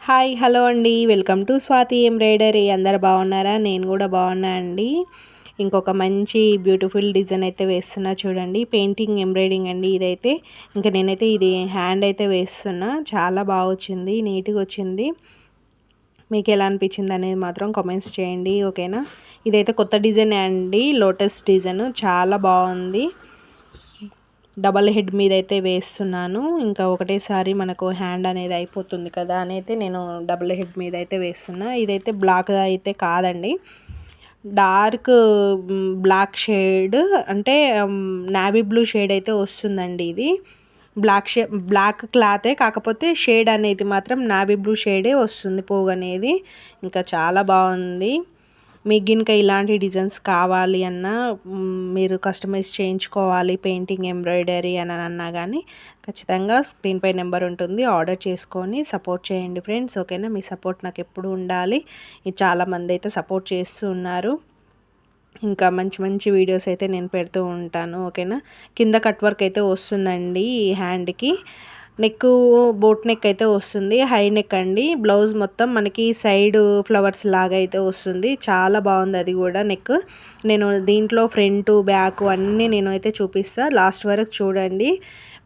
Hi hello అండి, welcome to Swathi embroidery. అందరు బాగున్నారా? నేను కూడా బాగున్నా అండి. ఇంకొక మంచి బ్యూటిఫుల్ డిజైన్ అయితే వేస్తున్నా చూడండి. పెయింటింగ్ ఎంబ్రాయిడింగ్ అండి ఇదైతే. ఇంకా నేనైతే ఇది హ్యాండ్ అయితే వేస్తున్నా. చాలా బాగా వచ్చింది, నీట్గా వచ్చింది. మీకు ఎలా అనిపించింది అనేది మాత్రం కామెంట్స్ చేయండి, ఓకేనా. ఇదైతే కొత్త డిజైన్ అండి, లోటస్ డిజైన్. చాలా బాగుంది. డబల్ హెడ్ మీద అయితే వేస్తున్నాను. ఇంకా ఒకటేసారి మనకు హ్యాండ్ అనేది అయిపోతుంది కదా అని అయితే నేను డబల్ హెడ్ మీద అయితే వేస్తున్నా. ఇదైతే బ్లాక్ అయితే కాదండి, డార్క్ బ్లాక్ షేడ్, అంటే నావీ బ్లూ షేడ్ అయితే వస్తుందండి. ఇది బ్లాక్ క్లాతే, కాకపోతే షేడ్ అనేది మాత్రం నావీ బ్లూ షేడే వస్తుంది, పోగు అనేది. ఇంకా చాలా బాగుంది. మీకు గినక ఇలాంటి డిజైన్స్ కావాలి అన్నా, మీరు కస్టమైజ్ చేయించుకోవాలి పెయింటింగ్ ఎంబ్రాయిడరీ అని అన్నా కానీ ఖచ్చితంగా స్క్రీన్పై నెంబర్ ఉంటుంది, ఆర్డర్ చేసుకొని సపోర్ట్ చేయండి ఫ్రెండ్స్, ఓకేనా. మీ సపోర్ట్ నాకు ఎప్పుడు ఉండాలి. చాలామంది అయితే సపోర్ట్ చేస్తూ ఉన్నారు. ఇంకా మంచి మంచి వీడియోస్ అయితే నేను పెడుతూ ఉంటాను, ఓకేనా. కింద కట్ వర్క్ అయితే వస్తుందండి ఈ హ్యాండ్కి. నెక్ బోట్ నెక్ అయితే వస్తుంది, హై నెక్ అండి. బ్లౌజ్ మొత్తం మనకి సైడ్ ఫ్లవర్స్ లాగా అయితే వస్తుంది. చాలా బాగుంది అది కూడా నెక్. నేను దీంట్లో ఫ్రంట్ బ్యాక్ అన్నీ నేను అయితే చూపిస్తాను, లాస్ట్ వరకు చూడండి.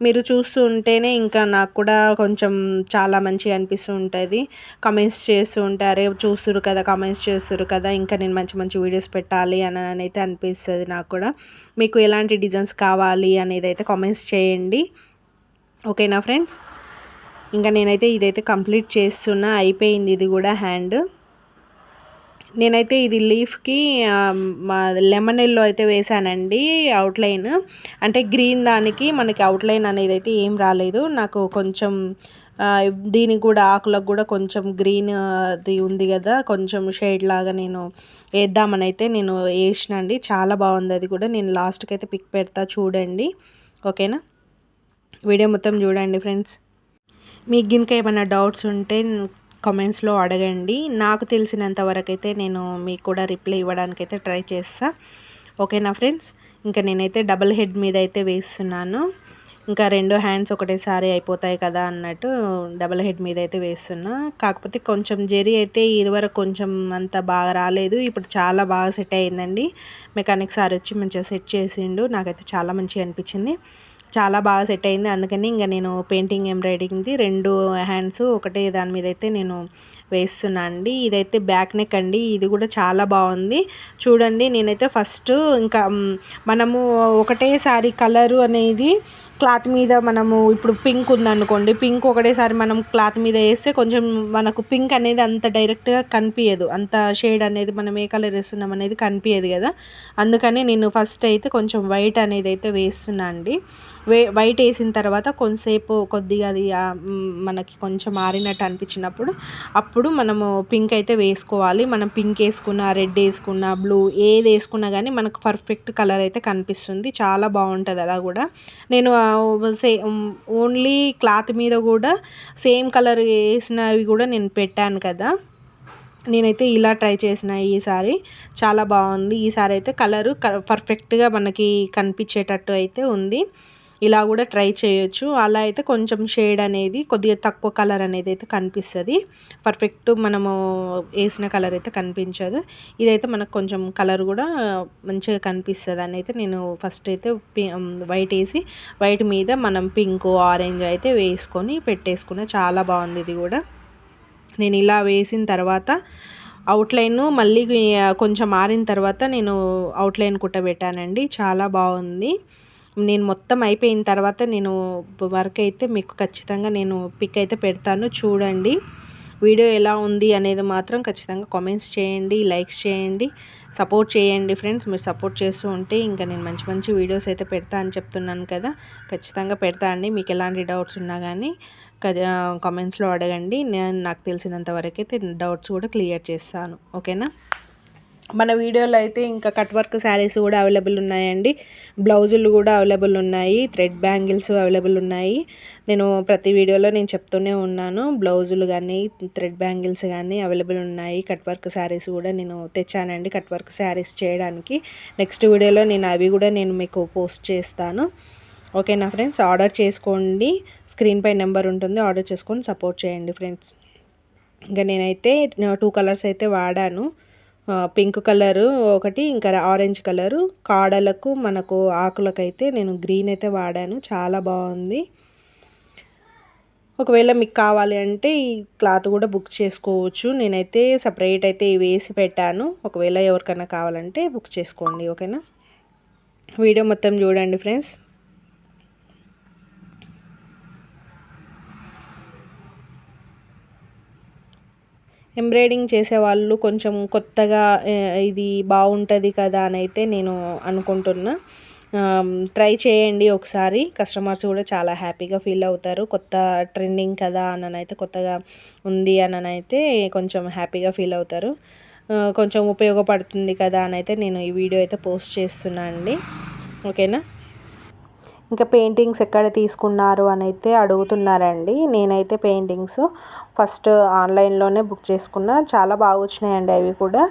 మీరు చూస్తూ ఉంటేనే ఇంకా నాకు కూడా కొంచెం చాలా మంచిగా అనిపిస్తూ ఉంటుంది. కమెంట్స్ చేస్తూ ఉంటారు, చూస్తురు కదా, కమెంట్స్ చేస్తురు కదా, ఇంకా నేను మంచి మంచి వీడియోస్ పెట్టాలి అని అయితే అనిపిస్తుంది నాకు కూడా. మీకు ఎలాంటి డిజైన్స్ కావాలి అనేది అయితే కామెంట్స్ చేయండి, ఓకేనా ఫ్రెండ్స్. ఇంకా నేనైతే ఇదైతే కంప్లీట్ చేస్తున్నా, అయిపోయింది ఇది కూడా హ్యాండ్. నేనైతే ఇది లీఫ్కి లెమన్ ఎల్లో అయితే వేసానండి అవుట్లైన్. అంటే గ్రీన్ దానికి మనకి అవుట్లైన్ అనేది అయితే ఏం రాలేదు నాకు. కొంచెం దీనికి కూడా ఆకులకు కూడా కొంచెం గ్రీన్ అది ఉంది కదా, కొంచెం షేడ్ లాగా నేను వేద్దామని అయితే నేను వేసిన అండి. చాలా బాగుంది అది కూడా. నేను లాస్ట్కి అయితే పిక్ పెడతా చూడండి, ఓకేనా. వీడియో మొత్తం చూడండి ఫ్రెండ్స్. మీకు గినక ఏమైనా డౌట్స్ ఉంటే కామెంట్స్లో అడగండి. నాకు తెలిసినంత వరకు అయితే నేను మీకు కూడా రిప్లై ఇవ్వడానికి అయితే ట్రై చేస్తా, ఓకేనా ఫ్రెండ్స్. ఇంకా నేనైతే డబుల్ హెడ్ మీద అయితే వేస్తున్నాను. ఇంకా రెండు హ్యాండ్స్ ఒకటేసారి అయిపోతాయి కదా అన్నట్టు డబుల్ హెడ్ మీద అయితే వేస్తున్నా. కాకపోతే కొంచెం జెరీ అయితే ఇదివరకు కొంచెం అంత బాగా రాలేదు, ఇప్పుడు చాలా బాగా సెట్ అయ్యిందండి. మెకానిక్ సార్ వచ్చి మంచిగా సెట్ చేసిండు, నాకైతే చాలా మంచిగా అనిపించింది. చాలా బాగా సెట్ అయింది. అందుకని ఇంకా నేను పెయింటింగ్ ఎంబ్రాయిడింగ్ది రెండు హ్యాండ్స్ ఒకటే దాని మీద అయితే నేను వేస్తున్నా అండి. ఇదైతే బ్యాక్ నెక్ అండి, ఇది కూడా చాలా బాగుంది చూడండి. నేనైతే ఫస్ట్ ఇంకా మనము ఒకటేసారి కలరు అనేది క్లాత్ మీద, మనము ఇప్పుడు పింక్ ఉందనుకోండి, పింక్ ఒకటేసారి మనం క్లాత్ మీద వేస్తే కొంచెం మనకు పింక్ అనేది అంత డైరెక్ట్గా కనిపించదు, అంత షేడ్ అనేది మనం ఏ కలర్ వేస్తున్నాం అనేది కనిపించదు కదా. అందుకని నేను ఫస్ట్ అయితే కొంచెం వైట్ అనేది అయితే వేస్తున్నా అండి. వైట్ వేసిన తర్వాత కొంతసేపు కొద్దిగా అది మనకి కొంచెం మారినట్టు అనిపించినప్పుడు అప్పుడు మనము పింక్ అయితే వేసుకోవాలి. మనం పింక్ వేసుకున్న, రెడ్ వేసుకున్న, బ్లూ ఏది వేసుకున్నా కానీ మనకు పర్ఫెక్ట్ కలర్ అయితే కనిపిస్తుంది. చాలా బాగుంటుంది అలా కూడా. నేను ఓన్లీ క్లాత్ మీద కూడా సేమ్ కలర్ వేసినవి కూడా నేను పెట్టాను కదా. నేనైతే ఇలా ట్రై చేసిన ఈసారి, చాలా బాగుంది. ఈసారి అయితే కలరు పర్ఫెక్ట్గా మనకి కనిపించేటట్టు అయితే ఉంది. ఇలా కూడా ట్రై చేయొచ్చు. అలా అయితే కొంచెం షేడ్ అనేది కొద్దిగా తక్కువ కలర్ అనేది అయితే కనిపిస్తుంది, పర్ఫెక్ట్ మనము వేసిన కలర్ అయితే కనిపించదు. ఇదైతే మనకు కొంచెం కలర్ కూడా మంచిగా కనిపిస్తుంది అని అయితే నేను ఫస్ట్ అయితే వైట్ వేసి వైట్ మీద మనం పింక్ ఆరెంజ్ అయితే వేసుకొని పెట్టేసుకున్నా. చాలా బాగుంది ఇది కూడా. నేను ఇలా వేసిన తర్వాత అవుట్లైన్ మళ్ళీ కొంచెం మారిన తర్వాత నేను అవుట్లైన్ కుట్టబెట్టానండి. చాలా బాగుంది. నేను మొత్తం అయిపోయిన తర్వాత నేను వర్క్ అయితే మీకు ఖచ్చితంగా నేను పిక్ అయితే పెడతాను చూడండి. వీడియో ఎలా ఉంది అనేది మాత్రం ఖచ్చితంగా కామెంట్స్ చేయండి, లైక్స్ చేయండి, సపోర్ట్ చేయండి ఫ్రెండ్స్. మీరు సపోర్ట్ చేస్తూ ఉంటే ఇంకా నేను మంచి మంచి వీడియోస్ అయితే పెడతా అని చెప్తున్నాను కదా, ఖచ్చితంగా పెడతా అండి. మీకు ఎలాంటి డౌట్స్ ఉన్నా కానీ కామెంట్స్లో అడగండి. నేను నాకు తెలిసినంత వరకు అయితే డౌట్స్ కూడా క్లియర్ చేస్తాను, ఓకేనా. మన వీడియోలో అయితే ఇంకా కట్ వర్క్ శారీస్ కూడా అవైలబుల్ ఉన్నాయండి, బ్లౌజులు కూడా అవైలబుల్ ఉన్నాయి, థ్రెడ్ బ్యాంగిల్స్ అవైలబుల్ ఉన్నాయి. నేను ప్రతి వీడియోలో నేను చెప్తూనే ఉన్నాను, బ్లౌజులు కానీ థ్రెడ్ బ్యాంగిల్స్ కానీ అవైలబుల్ ఉన్నాయి. కట్ వర్క్ శారీస్ కూడా నేను తెచ్చానండి, కట్ వర్క్ శారీస్ చేయడానికి. నెక్స్ట్ వీడియోలో నేను అవి కూడా నేను మీకు పోస్ట్ చేస్తాను, ఓకేనా ఫ్రెండ్స్. ఆర్డర్ చేసుకోండి, స్క్రీన్పై నెంబర్ ఉంటుంది, ఆర్డర్ చేసుకొని సపోర్ట్ చేయండి ఫ్రెండ్స్. ఇంకా నేనైతే 2 కలర్స్ అయితే వాడాను. పింక్ కలరు ఒకటి, ఇంకా ఆరెంజ్ కలరు. కాడలకు మనకు ఆకులకైతే నేను గ్రీన్ అయితే వాడాను. చాలా బాగుంది. ఒకవేళ మీకు కావాలి అంటే ఈ క్లాత్ కూడా బుక్ చేసుకోవచ్చు. నేనైతే సపరేట్ అయితే వేసి పెట్టాను. ఒకవేళ ఎవరికైనా కావాలంటే బుక్ చేసుకోండి. ఓకేనా? వీడియో మొత్తం చూడండి ఫ్రెండ్స్. ఎంబ్రాయిడింగ్ చేసేవాళ్ళు కొంచెం కొత్తగా ఇది బాగుంటుంది కదా అని అయితే నేను అనుకుంటున్నా. ట్రై చేయండి ఒకసారి. కస్టమర్స్ కూడా చాలా హ్యాపీగా ఫీల్ అవుతారు. కొత్త ట్రెండింగ్ కదా అయితే కొత్తగా ఉంది అయితే కొంచెం హ్యాపీగా ఫీల్ అవుతారు. కొంచెం ఉపయోగపడుతుంది కదా అని అయితే నేను ఈ వీడియో అయితే పోస్ట్ చేస్తున్నా అండి. ఓకేనా? ఇంకా పెయింటింగ్స్ ఎక్కడ తీసుకున్నారు అని అయితే అడుగుతున్నారండి. నేనైతే పెయింటింగ్స్ ఫస్ట్ ఆన్లైన్లోనే బుక్ చేసుకున్నా. చాలా బాగా వచ్చినాయండి అవి కూడా.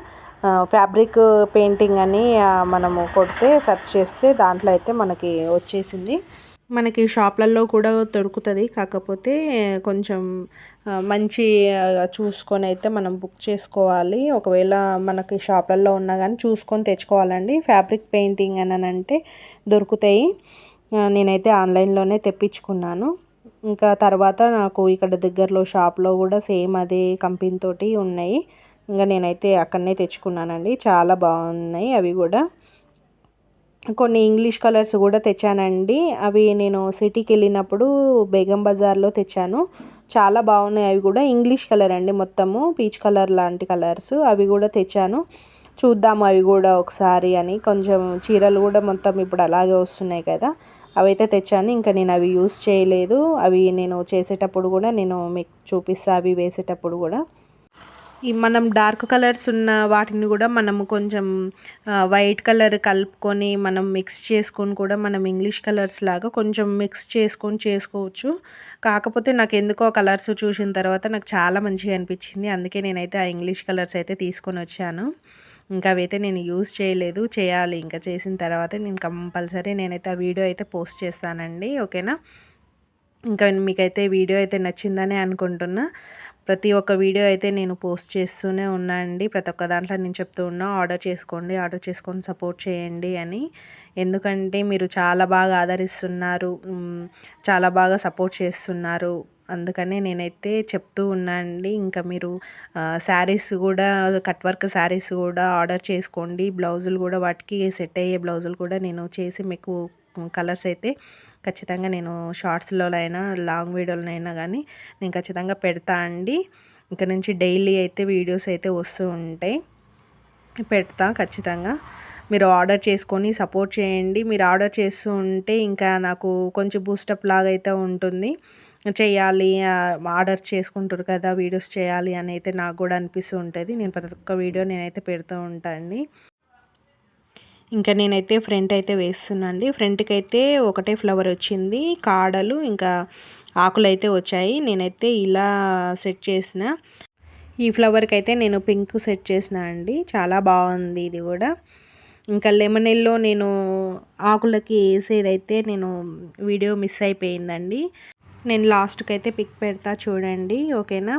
ఫ్యాబ్రిక్ పెయింటింగ్ అని మనము కొడితే సెర్చ్ చేస్తే దాంట్లో అయితే మనకి వచ్చేసింది. మనకి షాప్లలో కూడా దొరుకుతుంది. కాకపోతే కొంచెం మంచి చూసుకొని అయితే మనం బుక్ చేసుకోవాలి. ఒకవేళ మనకి షాప్లలో ఉన్నా కానీ చూసుకొని తెచ్చుకోవాలండి. ఫ్యాబ్రిక్ పెయింటింగ్ అని అంటే దొరుకుతాయి. నేనైతే ఆన్లైన్లోనే తెప్పించుకున్నాను. ఇంకా తర్వాత నాకు ఇక్కడ దగ్గరలో షాప్లో కూడా సేమ్ అదే కంపెనీ తోటి ఉన్నాయి. ఇంకా నేనైతే అక్కడనే తెచ్చుకున్నానండి. చాలా బాగున్నాయి అవి కూడా. కొన్ని ఇంగ్లీష్ కలర్స్ కూడా తెచ్చానండి. అవి నేను సిటీకి వెళ్ళినప్పుడు బేగం బజార్లో తెచ్చాను. చాలా బాగున్నాయి అవి కూడా. ఇంగ్లీష్ కలర్ అండి, మొత్తము పీచ్ కలర్ లాంటి కలర్స్ అవి కూడా తెచ్చాను. చూద్దాము అవి కూడా ఒకసారి అని. కొంచెం చీరలు కూడా మొత్తం ఇప్పుడు అలాగే వస్తున్నాయి కదా, అవైతే తెచ్చాను. ఇంకా నేను అవి యూస్ చేయలేదు. అవి నేను చేసేటప్పుడు కూడా నేను మీకు చూపిస్తా, అవి వేసేటప్పుడు కూడా. ఈ మనం డార్క్ కలర్స్ ఉన్న వాటిని కూడా మనము కొంచెం వైట్ కలర్ కలుపుకొని మనం మిక్స్ చేసుకొని కూడా మనం ఇంగ్లీష్ కలర్స్ లాగా కొంచెం మిక్స్ చేసుకొని చేసుకోవచ్చు. కాకపోతే నాకు ఎందుకో ఆ కలర్స్ చూసిన తర్వాత నాకు చాలా మంచిగా అనిపించింది. అందుకే నేనైతే ఆ ఇంగ్లీష్ కలర్స్ అయితే తీసుకొని వచ్చాను. ఇంకా అవైతే నేను యూస్ చేయలేదు. చేయాలి, ఇంకా చేసిన తర్వాత నేను కంపల్సరీ నేనైతే ఆ వీడియో అయితే పోస్ట్ చేస్తానండి. ఓకేనా? ఇంకా మీకైతే వీడియో అయితే నచ్చిందని అనుకుంటున్నా. ప్రతి ఒక్క వీడియో అయితే నేను పోస్ట్ చేస్తూనే ఉన్నా అండి. ప్రతి ఒక్క దాంట్లో నేను చెప్తూ ఉన్నా ఆర్డర్ చేసుకోండి, ఆర్డర్ చేసుకొని సపోర్ట్ చేయండి అని. ఎందుకంటే మీరు చాలా బాగా ఆదరిస్తున్నారు, చాలా బాగా సపోర్ట్ చేస్తున్నారు. అందుకనే నేనైతే చెప్తూ ఉన్నా అండి. ఇంకా మీరు శారీస్ కూడా, కట్ వర్క్ శారీస్ కూడా ఆర్డర్ చేసుకోండి. బ్లౌజులు కూడా వాటికి సెట్ అయ్యే బ్లౌజులు కూడా నేను చేసి మీకు కలర్స్ అయితే ఖచ్చితంగా నేను షార్ట్స్లో అయినా లాంగ్ వీడియోలో అయినా కానీ నేను ఖచ్చితంగా పెడతా అండి. ఇక్కడ నుంచి డైలీ అయితే వీడియోస్ అయితే వస్తూ ఉంటాయి, పెడతా ఖచ్చితంగా. మీరు ఆర్డర్ చేసుకొని సపోర్ట్ చేయండి. మీరు ఆర్డర్ చేస్తూ ఉంటే ఇంకా నాకు కొంచెం బూస్టప్ లాగా అయితే ఉంటుంది. చేయాలి, ఆర్డర్ చేసుకుంటారు కదా, వీడియోస్ చేయాలి అని అయితే నాకు కూడా అనిపిస్తూ ఉంటుంది. నేను ప్రతి ఒక్క వీడియో నేనైతే పెడుతూ ఉంటాను అండి. ఇంకా నేనైతే ఫ్రంట్ అయితే వేస్తున్నానండి. ఫ్రంట్కి అయితే ఒకటే ఫ్లవర్ వచ్చింది, కాడలు ఇంకా ఆకులు అయితే వచ్చాయి. నేనైతే ఇలా సెట్ చేసిన. ఈ ఫ్లవర్కి అయితే నేను పింక్ సెట్ చేసిన అండి. చాలా బాగుంది ఇది కూడా. ఇంకా లెమన్ ఎల్లో నేను ఆకులకి వేసేదైతే నేను వీడియో మిస్ అయిపోయిందండి. నేను లాస్ట్కి అయితే పిక్ పెడతా చూడండి. ఓకేనా?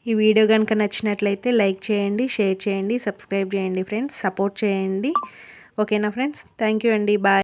ఈ వీడియో కనుక నచ్చినట్లయితే లైక్ చేయండి, షేర్ చేయండి, సబ్స్క్రైబ్ చేయండి ఫ్రెండ్స్. సపోర్ట్ చేయండి. ఓకేనా ఫ్రెండ్స్? థ్యాంక్ యూ అండి. బాయ్.